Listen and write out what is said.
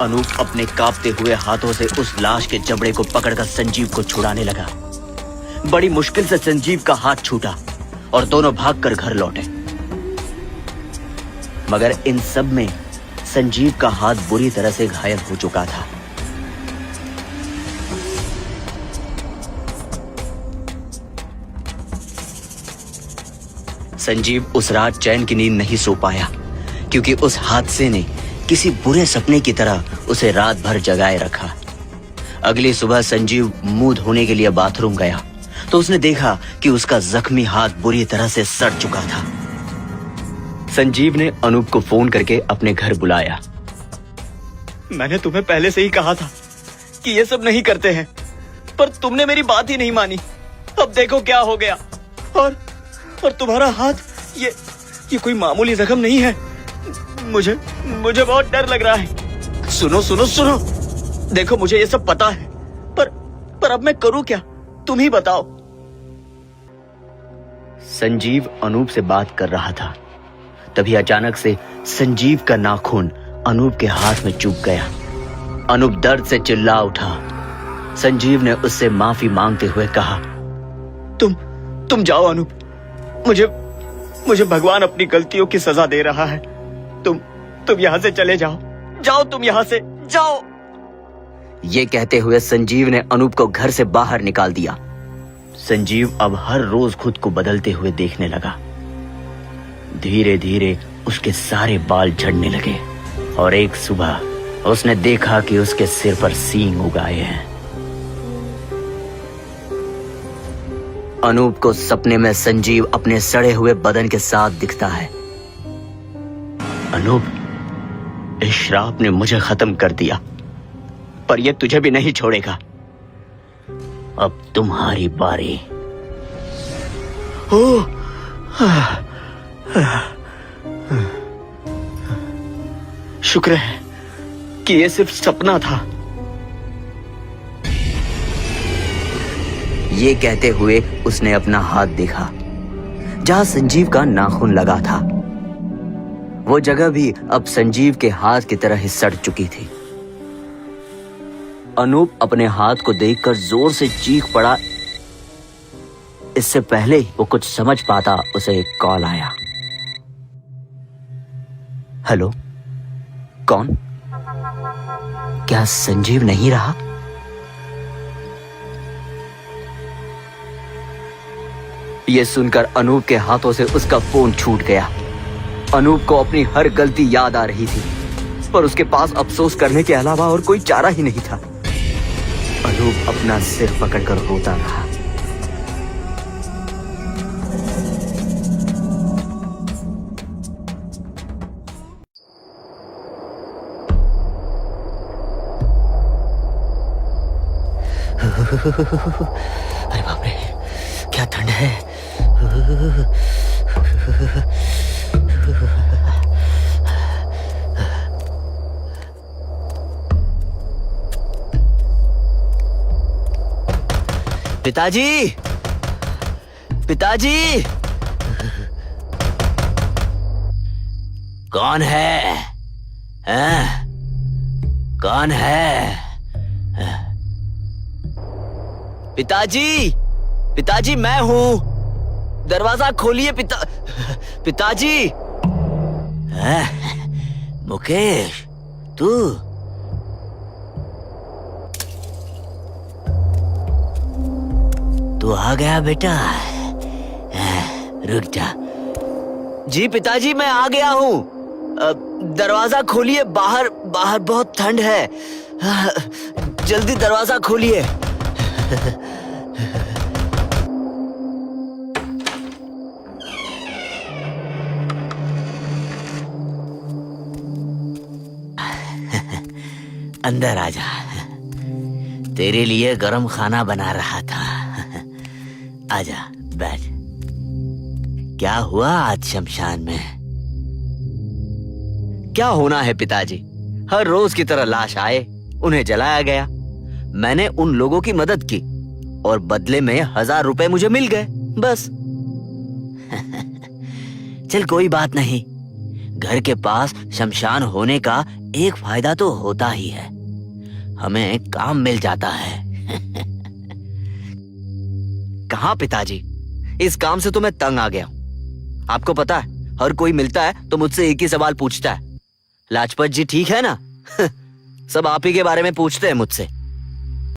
अनूप अपने कांपते हुए हाथों से उस लाश के जबड़े को पकड़कर संजीव को छुड़ाने लगा। बड़ी मुश्किल से संजीव का हाथ छूटा और दोनों भागकर घर लौटे। मगर इन सब में संजीव का हाथ बुरी तरह से घायल हो चुका था। संजीव उस रात चैन की नींद नहीं सो पाया, क्योंकि उस हादसे ने किसी बुरे सपने की तरह उसे रात भर जगाए रखा। अगली सुबह संजीव मुंह धोने के लिए बाथरूम गया तो उसने देखा कि उसका जख्मी हाथ बुरी तरह से सड़ चुका था। संजीव ने अनूप को फोन करके अपने घर बुलाया। मैंने तुम्हें पहले से ही कहा था कि ये सब नहीं करते हैं, पर तुमने मेरी बात ही नहीं मानी। अब देखो क्या हो गया। और तुम्हारा हाथ ये कोई मामूली जख्म नहीं है। मुझे बहुत डर लग रहा है। सुनो, देखो मुझे ये सब पता है, पर अब मैं करूं क्या, तुम ही बताओ। संजीव अनूप से बात कर रहा था, तभी अचानक से संजीव का नाखून अनूप के हाथ में चुभ गया। अनूप दर्द से चिल्ला उठा। संजीव ने उससे माफी मांगते हुए कहा, तुम जाओ अनूप, मुझे भगवान अपनी गलतियों की सजा दे रहा है। तुम यहां से चले जाओ, तुम यहां से जाओ। ये कहते हुए संजीव ने अनूप को घर से बाहर निकाल दिया। संजीव अब हर रोज खुद को बदलते हुए देखने लगा। धीरे धीरे उसके सारे बाल झड़ने लगे और एक सुबह उसने देखा कि उसके सिर पर सींग उगाए हैं। अनूप को सपने में संजीव अपने सड़े हुए बदन के साथ दिखता है। अनूप, इस श्राप ने मुझे खत्म कर दिया, पर यह तुझे भी नहीं छोड़ेगा। अब तुम्हारी बारी। शुक्र है कि यह सिर्फ सपना था। ये कहते हुए उसने अपना हाथ देखा जहां संजीव का नाखून लगा था। वो जगह भी अब संजीव के हाथ की तरह ही सड़ चुकी थी। अनूप अपने हाथ को देखकर जोर से चीख पड़ा। इससे पहले वो कुछ समझ पाता, उसे एक कॉल आया। हेलो, कौन? क्या संजीव नहीं रहा? यह सुनकर अनूप के हाथों से उसका फोन छूट गया। अनूप को अपनी हर गलती याद आ रही थी, पर उसके पास अफसोस करने के अलावा और कोई चारा ही नहीं था। अनूप अपना सिर पकड़कर रोता रहा। अरे बाप रे, क्या ठंड है। पिताजी, कौन है? कौन है? पिताजी मैं हूं, दरवाजा खोलिए। पिताजी। मुकेश, तू आ गया बेटा। रुक जा। जी पिताजी, मैं आ गया हूँ। दरवाजा खोलिए, बाहर बहुत ठंड है। जल्दी दरवाजा खोलिए। अंदर आ जा, तेरे लिए गरम खाना बना रहा था। आजा, बैठ। क्या हुआ आज शमशान में? क्या होना है पिताजी, हर रोज की तरह लाश आए, उन्हें जलाया गया। मैंने उन लोगों की मदद की और बदले में 1000 रुपए मुझे मिल गए, बस। चल कोई बात नहीं, घर के पास शमशान होने का एक फायदा तो होता ही है, हमें काम मिल जाता है। कहाँ पिताजी, इस काम से तो मैं तंग आ गया हूं। आपको पता है, हर कोई मिलता है तो मुझसे एक ही सवाल पूछता है, लाजपत जी ठीक है ना? सब आप ही के बारे में पूछते हैं मुझसे।